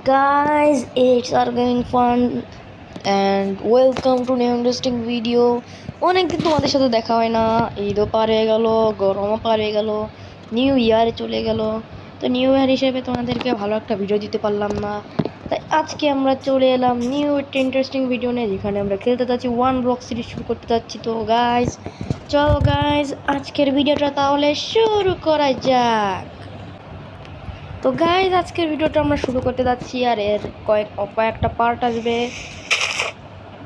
Guys, it's our going fun and welcome to new interesting video. অনেকদিন তোমাদের সাথে দেখা হয় না, ঈদও পার হয়ে গেল, গরমও পার হয়ে গেল, নিউ ইয়ারে চলে গেল। তো নিউ ইয়ার হিসেবে তোমাদেরকে ভালো একটা ভিডিও দিতে পারলাম না, তাই আজকে আমরা চলে এলাম নিউ একটা ইন্টারেস্টিং ভিডিও নিয়ে, যেখানে আমরা খেলতে যাচ্ছি ওয়ান ব্লক সিরিজ শুরু করতে যাচ্ছি। তো গাইজ চলো গাইজ আজকের ভিডিওটা তাহলে শুরু করা যাক। তো গাইজ আজকের ভিডিওটা আমরা শুরু করতে যাচ্ছি, আর এর কয়েকটা পার্ট আসবে।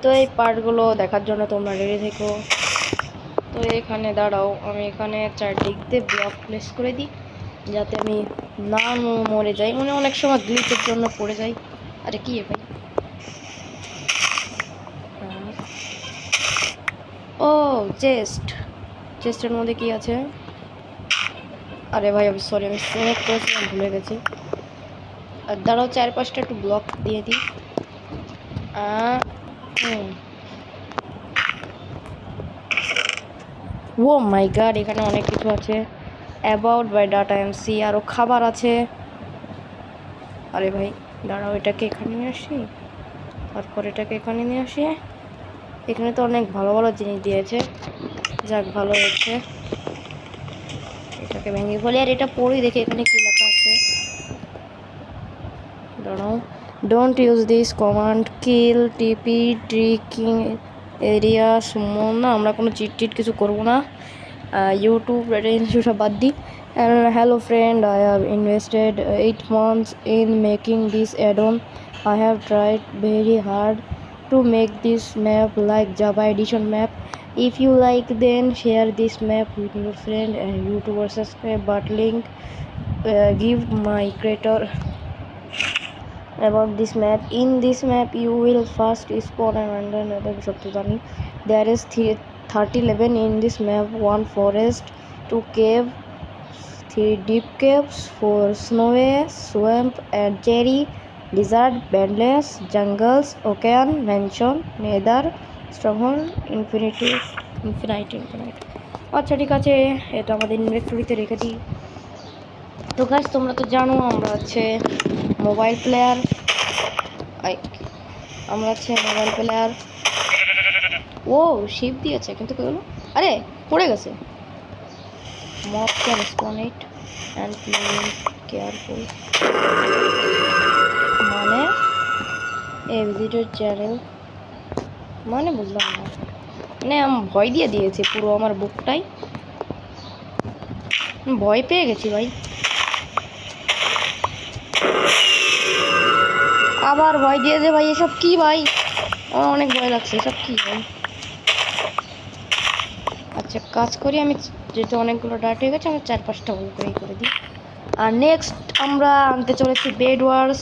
তো এই পার্টগুলো দেখার জন্য তোমরা রেডি থেকো। তো এখানে দাঁড়াও, আমি এখানে চারদিক দিয়ে ব্লক প্লেস করে দিই, যাতে আমি না মরে যাই। মানে অনেক সময় গ্লিচের জন্য পড়ে যাই। আরে কি ভাই, ও চেস্টের মধ্যে কি আছে? আরে ভাই আমি সরি, আমি সিলেক্ট করেছিলাম, ভুলে গেছি। আর দাঁড়াও, 4-5টা একটু ব্লক দিয়ে দিই। ও মাই গড, এখানে অনেক কিছু আছে। অ্যাবাউট বাই ডাটা এমসি, আরও খাবার আছে। আরে ভাই দাঁড়াও, এটাকে এখানে নিয়ে আসি, তারপর এটাকে এখানে নিয়ে আসি। এখানে তো অনেক ভালো ভালো জিনিস দিয়েছে, যাক ভালো হয়েছে। এটাকে ভেঙে ফেলি, আর এটা পড়ি দেখি এখানে কি লেখা আছে। দাঁড়াও, ডোন্ট ইউজ দিস কমান্ড, কিল টিপি ট্রিকিং এরিয়া সুমন। না, আমরা কোনো চিট কিছু করবো না। ইউটিউব রেটিংস সব বাদ দিই। Hello friend, I have invested 8 months in making this add-on. I have tried very hard to make this map like Java edition map. If you like, then share this map with your friend and YouTuber. Subscribe but link give my creator about this map. In this map you will first spawn and another Shoptuzani. There is 30 level in this map, 1 forest, 2 cave, 3 deep caves, 4 snowy swamp and cherry desert, bandless jungles, ocean, mansion, nether, stronghold, infinite। আচ্ছা ঠিক আছে, এটা আমাদের ইনভেন্টরিতে রেখে দিই। তো guys তোমরা তো জানো আমরা হচ্ছে মোবাইল প্লেয়ার। ও শিপ দিয়েছে, কিন্তু কি হলো? আরে পড়ে গেছে। Mob can spawn it and play careful, মানে এ ভিজিটর চ্যানেল, মানে বুঝলাম না। মানে আমি ভয় দিয়েছে পুরো আমার বুকটাই, ভয় পেয়ে গেছি ভাই। আবার ভয় দিয়েছে ভাই, এসব কি ভাই? আমার অনেক ভয় লাগছে, এসব কি ভাই? আচ্ছা কাজ করি আমি, যেহেতু অনেকগুলো ডাট হয়ে গেছে, আমি 4-5টা ভুল করে দিই। আর নেক্সট আমরা আনতে চলেছি বেড ওয়ার্স।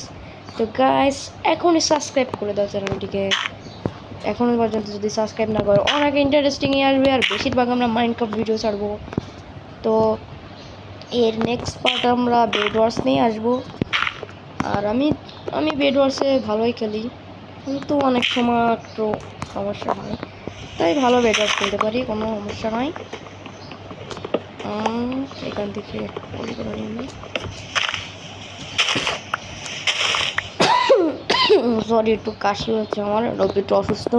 তো গাইস এখনই সাবস্ক্রাইব করে দাও চ্যানেলটিকে, এখনও পর্যন্ত যদি সাবস্ক্রাইব না করো। অনেক ইন্টারেস্টিংই আসবে, আর বেশিরভাগ আমরা মাইনক্রাফট ভিডিও ছাড়বো। তো এর নেক্সট পার্ট আমরা বেড ওয়ার্স নিয়ে আসবো। আর আমি বেড ওয়ার্সে ভালোই খেলি, কিন্তু অনেক সময় একটু সমস্যা হয়, তাই ভালো বেড ওয়ার্স খেলতে পারি, কোনো সমস্যা নয়। এখান থেকে সরি, একটু কাশি হচ্ছে আমার, একটু অসুস্থ।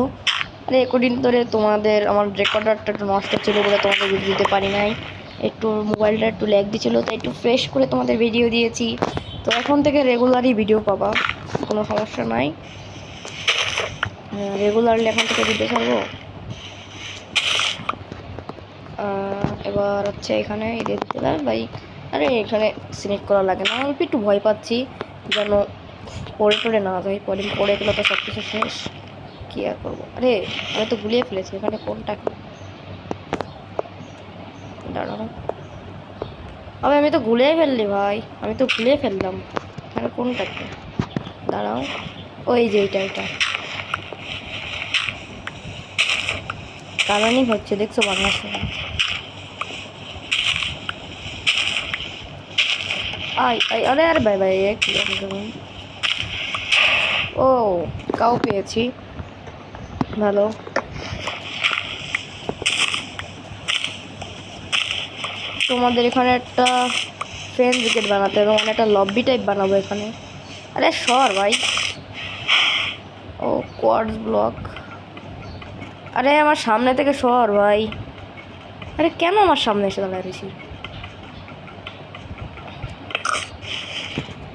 আরে কদিন ধরে তোমাদের আমার রেকর্ডারটা একটু নষ্ট ছিল বলে তোমাদের ভিডিও দিতে পারি নাই, একটু মোবাইলটা একটু ল্যাগ দিচ্ছিলো, তাই একটু ফ্রেশ করে তোমাদের ভিডিও দিয়েছি। তো এখন থেকে রেগুলারই ভিডিও পাবা, কোনো সমস্যা নাই। রেগুলারলি এখন থেকে ভিডিও ছাড়বো। এবার হচ্ছে এখানে ভাই, আরে এখানে সিলেক্ট করা লাগে না, আমি একটু ভয় পাচ্ছি যেন পড়ে না যায়, পড়ে গেলে তো সব কিছু শেষ, কী আর করবো। আরে আমি তো গুলিয়ে ফেলেছি, এখানে কোনটা কি? দাঁড়ানো, আমি তো গুলিয়ে ফেললি ভাই, আমি তো গুলিয়ে ফেললাম, এখানে কোনটা কি? দাঁড়াও, ওই যে এটা কালানিং হচ্ছে, দেখছো বাংলার সময়। আরে আরে ভাই কি ও কাউ পেয়েছি, ভালো। তোমাদের এখানে একটা ফ্রেন্ডস গেট বানাতে হবে, মানে একটা লবি টাইপ বানাবো এখানে। আর আরে সর ভাই। ও কোয়ার্টজ ব্লক। আরে আমার সামনে থেকে সর ভাই। আরে কেন আমার সামনে এসে দাঁড়ায় বেশি?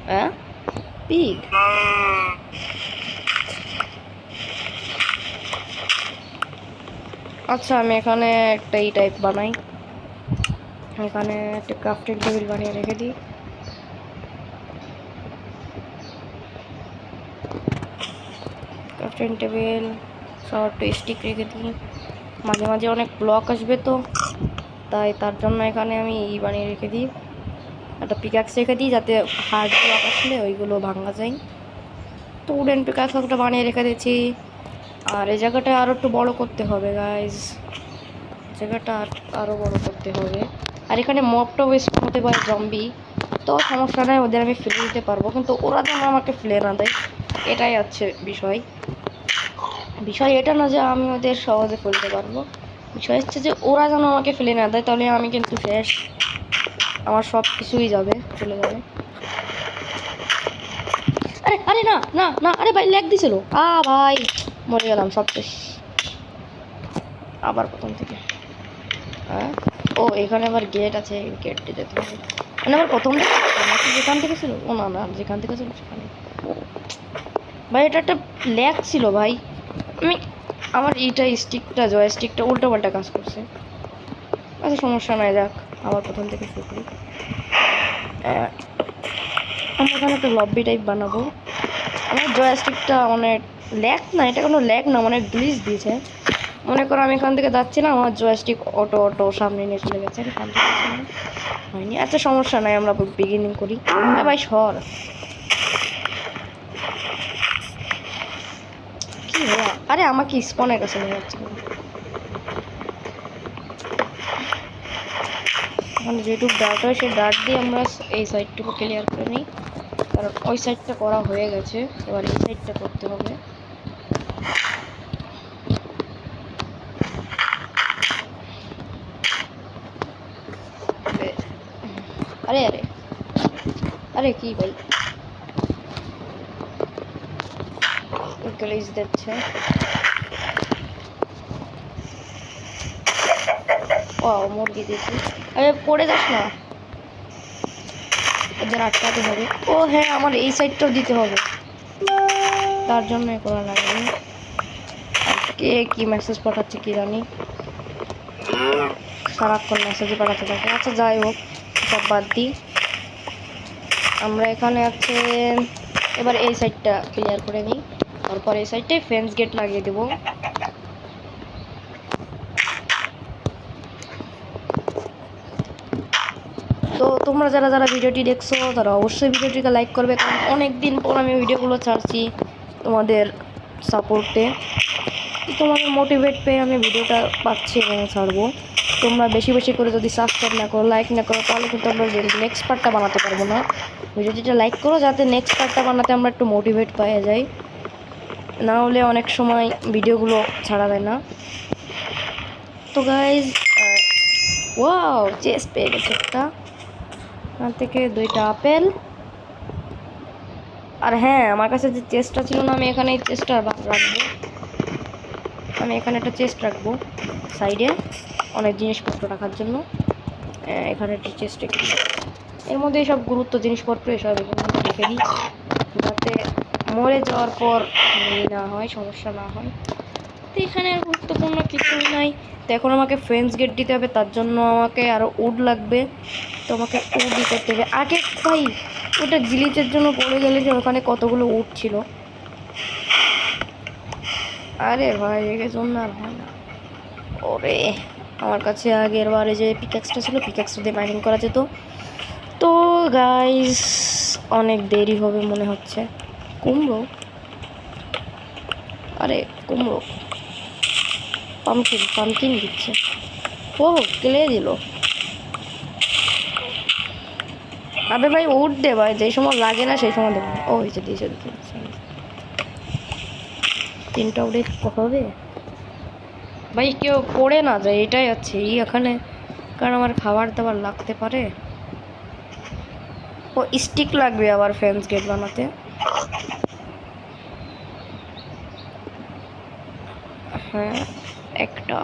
হ্যাঁ পিগ। আচ্ছা আমি এখানে একটা এই টাইপ বানাই। এখানে একটা ক্রাফটিং টেবিল বানিয়ে রেখে দিই। ক্রাফটিং টেবিল সব স্টিক রেখে দিই। মাঝে মাঝে অনেক ব্লক আসবে তো, তাই তার জন্য এখানে আমি ই বানিয়ে রেখে দিই। একটা পিকাক্স রেখে দিই যাতে হার্ড ব্লক আসলে ওইগুলো ভাঙা যায়। তো উডেন পিকাক্স একটা বানিয়ে রেখে দিয়েছি। আর এই জায়গাটা আরও একটু বড় করতে হবে গাইজ, জায়গাটা আরও বড় করতে হবে। আর এখানে মবটাও স্পন হতে পারে জম্বি, তো সমস্যা নেই, ওদের আমি ফেলে দিতে পারবো, কিন্তু ওরা যেন আমাকে ফেলে না দেয়, এটাই হচ্ছে বিষয়। বিষয় এটা না যে আমি ওদের সহজে ফেলতে পারবো, বিষয় হচ্ছে যে ওরা যেন আমাকে ফেলে না দেয়, তাহলে আমি কিন্তু শেষ, আমার সব কিছুই যাবে, চলে যাবে। আরে আরে না না না, আরে ভাই ল্যাগ দিছিল, ভাই মরে গেলাম, সব শেষ। আবার প্রথম থেকে। হ্যাঁ ও এখানে আবার গেট আছে, গেট দিয়ে যেতে হবে। মানে আবার প্রথম থেকে নাকি যেখান থেকে ছিল? ও না না, যেখান থেকে ছিল সেখানে। ভাই এটা একটা ল্যাগ ছিল ভাই। আমি আমার এইটা স্টিকটা জয়স্টিকটা উল্টো পাল্টা কাজ করছে। আচ্ছা সমস্যা নাই, যাক আবার প্রথম থেকে শুরু করি। আমরা এখানে একটা লব্বি টাইপ বানাবো। আমার জয়স্টিকটা অনেক ল্যাগ না, এটা কোনো ল্যাগ না, অনেক গ্লিচ দিয়েছে। মনে করো আমি এখান থেকে যাচ্ছি না, আমার জয়স্টিক অটো অটো সামনে নিয়ে চলে গেছে, এখান থেকে হয়নি। আচ্ছা সমস্যা নাই, আমরা বিগিনিং করি। ভাই সর, কি হলো? আরে আমাকে স্পনের কাছে নিয়ে যাচ্ছে। মানে যেটুকু ডার্ট হয় সেই ডার্ট দিয়ে আমরা এই সাইডটুকু ক্লিয়ার করে নিই, কারণ ওই সাইডটা করা হয়ে গেছে, এবার এই সাইডটা করতে হবে। আরে আরে আরে কি ভাই গ্লিচ দিচ্ছে। ও মুরগি দিয়েছি। আরে পড়ে যাস না, এদের আটকাতে হবে। ও হ্যাঁ আমার এই সাইডটাও দিতে হবে, তার জন্য করা লাগবে। কে কি মেসেজ পাঠাচ্ছে কি জানি, সারাক্ষণ মেসেজে পাঠাতে থাকে। আচ্ছা যাই হোক, সব বাদ দিই। আমরা এখানে আছে, এবার এই সাইডটা ক্লিয়ার করে নিই, তারপর এই সাইডটাই ফেন্স গেট লাগিয়ে দেবো। তো তোমরা যারা যারা ভিডিওটি দেখছো তারা অবশ্যই ভিডিওটিকে লাইক করবে, কারণ অনেক দিন পর আমি ভিডিওগুলো ছাড়ছি তোমাদের সাপোর্টে। তোমাদের মোটিভেট পেয়ে আমি ভিডিওটা পাচ্ছি এবং ছাড়বো। তোমরা বেশি বেশি করে যদি সাবস্ক্রাইব না করো, লাইক না করো, তাহলে কিন্তু আমরা নেক্সট পার্টটা বানাতে পারবো না। ভিডিওটা লাইক করো যাতে নেক্সট পার্টটা বানাতে আমরা একটু মোটিভেট পাওয়া যাই, না হলে অনেক সময় ভিডিওগুলো ছাড়া যায় না। তো গাইজ ওয়াও চেস্ট পেয়ে গেছে একটা, এখান থেকে 2টা আপেল। আর হ্যাঁ আমার কাছে যে চেস্টটা ছিল না, আমি এখানে এই চেস্টটা রাখবো। আমি এখানে একটা চেস্ট রাখবো সাইডে অনেক জিনিসপত্র রাখার জন্য। এখানে একটা চেস্ট রেখে দিই, এর মধ্যে সব গুরুত্ব জিনিসপত্র এসব রেখে দিই, যাতে মরে যাওয়ার পর না হয়, সমস্যা না হয়। তো এখানে আর গুরুত্বপূর্ণ কিছুই নাই। তো এখন আমাকে ফেন্স গেট দিতে হবে, তার জন্য আমাকে আরও উড লাগবে, তো আমাকে উডই করতে হবে আগে। ভাই ওটা গ্লিচের জন্য পড়ে গেলে যে ওখানে কতগুলো উড ছিল। আরে ভাই এর জন্য আর হয় না। ওরে আমার কাছে আগের বারে যে পিক্যাক্সটা ছিল, পিক্যাক্সটা দিয়ে মাইনিং করা যেত। তো গাইস অনেক দেরি হবে মনে হচ্ছে। কুমড়ো, আরে কুমড়ো, পামকিন পামকিন দিচ্ছে। ও ক্লে দিল। আবে ভাই উঠ দে ভাই, যেই সময় লাগে না সেই সময় দেবো। ও হয়েছে দিয়েছে, 3টা উঠে হবে ভাই, কেউ পড়ে না যায়, এটাই আছে এই এখানে, কারণ আমার খাবার দাবার লাগতে পারে। ও স্টিক লাগবে আবার ফেন্স গেট বানাতে। হ্যাঁ একটা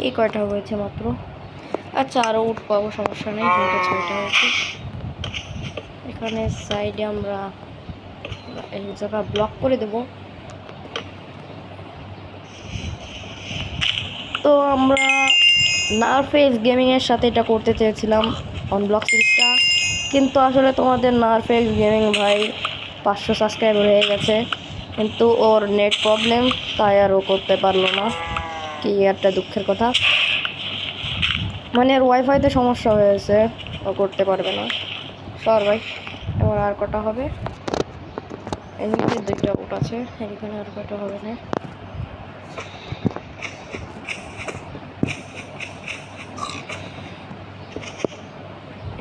এই কয়টা হয়েছে মাত্র। আচ্ছা আরও উঠ পাবো, সমস্যা নেই। 6টা হয়েছে। এখানে সাইডে আমরা এই জায়গা ব্লক করে দেব। তো আমরা নারফেস গেমিংয়ের সাথে এটা করতে চেয়েছিলাম অন ব্লক সিরিজটা, কিন্তু আসলে তোমাদের নারফেস গেমিং ভাই 500 সাবস্ক্রাইবার হয়ে গেছে, কিন্তু ওর নেট প্রবলেম, তাই আর ও করতে পারলো না। কি একটা দুঃখের কথা, মানে আর ওয়াইফাইতে সমস্যা হয়েছে, ও করতে পারবে না। সর ভাই, এবার আর কটা হবে? এদিকে 2টা উট আছে, এখানে আর কটা হবে না।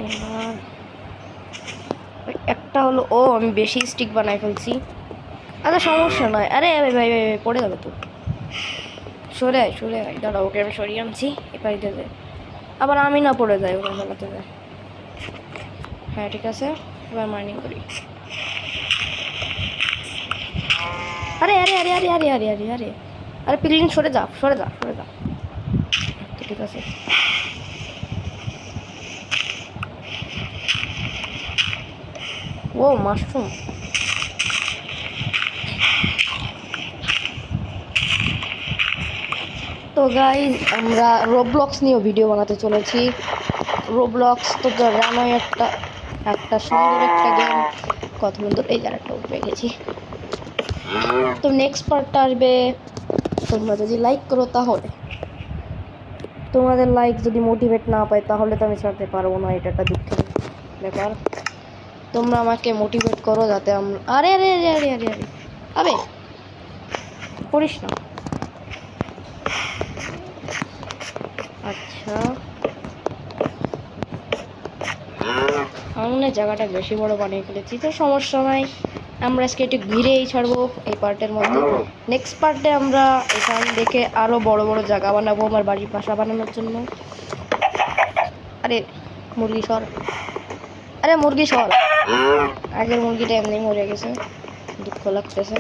এবার একটা হলো, ও আমি বেশি স্টিক বানাই ফেলছি। আচ্ছা সমস্যা নয়। আরে ভাই ভাই ভাই পড়ে যাবে তো, সরে আয় সরে আয়। দাঁড়া, ওকে আমি সরিয়ে আনছি। এপাই দেবে, আবার আমি না পড়ে যাই ওখানে ফেলাতে যায়। হ্যাঁ ঠিক আছে, এবার মাইনিং করি। আরে আরে আরে আরে আরে আরে আরে আরে আরে পিগলিন সরে যা সরে যা সরে যা। ঠিক আছে, ও মাশরুম। তো গাইজ আমরা রোবলক্স নিয়েও ভিডিও বানাতে চলেছি। রোবলক্স তো জানোই একটা একটা সুন্দর একটা গেম, কত সুন্দর। এই জায়গাটা উঠে গেছি। তো নেক্সট পার্টটা আসবে, তোমরা যদি লাইক করো তাহলে। তোমাদের লাইক যদি মোটিভেট না পাই তাহলে তো আমি ছাড়তে পারবো না, এটা একটা দুঃখের ব্যাপার। তোমরা আমাকে মোটিভেট করো যাতে আমরা, আরে আরে আরে আরে আরে আরে আবে করিস না। আচ্ছা সামনে জায়গাটা বেশি বড় বানিয়ে ফেলেছি, তো সমস্যা নাই। আমরা আজকে একটু ঘিরেই ছাড়বো এই পার্টের মধ্যে। নেক্সট পার্টে আমরা এখান থেকে আরও বড় বড় জায়গা বানাবো আমার বাড়ির বাসা বানানোর জন্য। আরে মুরগি সর, আরে মুরগি সর। আগের মুরগিটা এমনি মরে গেছে, দুঃখ লাগতেছে।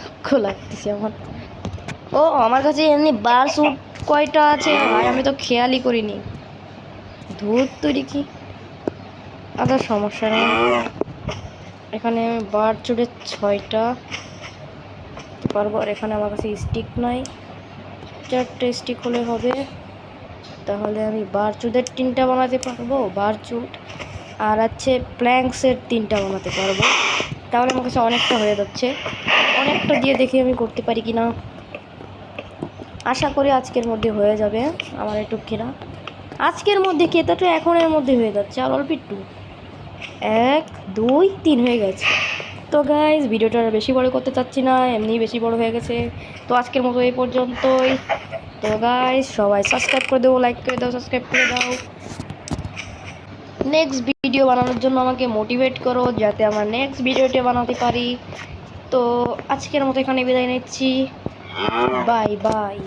দুঃখ লাগতেছে আমার। ও আমার কাছে এমনি বার স্যুট কয়টা আছে ভাই, আমি তো খেয়ালই করিনি। ধূর তৈরি কি, আচ্ছা সমস্যা নেই। এখানে আমি বার চুড়ে 6টা পারবো, আর এখানে আমার কাছে স্টিক নাই, 4টে স্টিক হলে হবে। তাহলে আমি বার চুদের 3টা বানাতে পারবো, বার চুট আর আছে প্ল্যাঙ্কসের 3টা বানাতে পারবো। তাহলে আমার কাছে অনেকটা হয়ে যাচ্ছে। অনেকটা দিয়ে দেখি আমি করতে পারি কি না। আশা করি আজকের মধ্যে হয়ে যাবে। আমার একটু কেনা আজকের মধ্যে কেতা তো এখনের মধ্যে হয়ে যাচ্ছে, আর অল্প একটু। 1 2 3 হয়ে গেছে। তো গাইজ ভিডিওটা বেশি বড় করতে চাচ্ছি না, এমনি বেশি বড় হয়ে গেছে। তো আজকের মতো এই পর্যন্তই। তো গাইজ সবাই সাবস্ক্রাইব করে দাও, লাইক করে দাও, সাবস্ক্রাইব করে দাও। নেক্সট ভিডিও বানানোর জন্য আমাকে মোটিভেট করো যাতে আমার নেক্সট ভিডিওটা বানাতে পারি। তো আজকের মতো এখানে বিদায় নিচ্ছি, বাই বাই।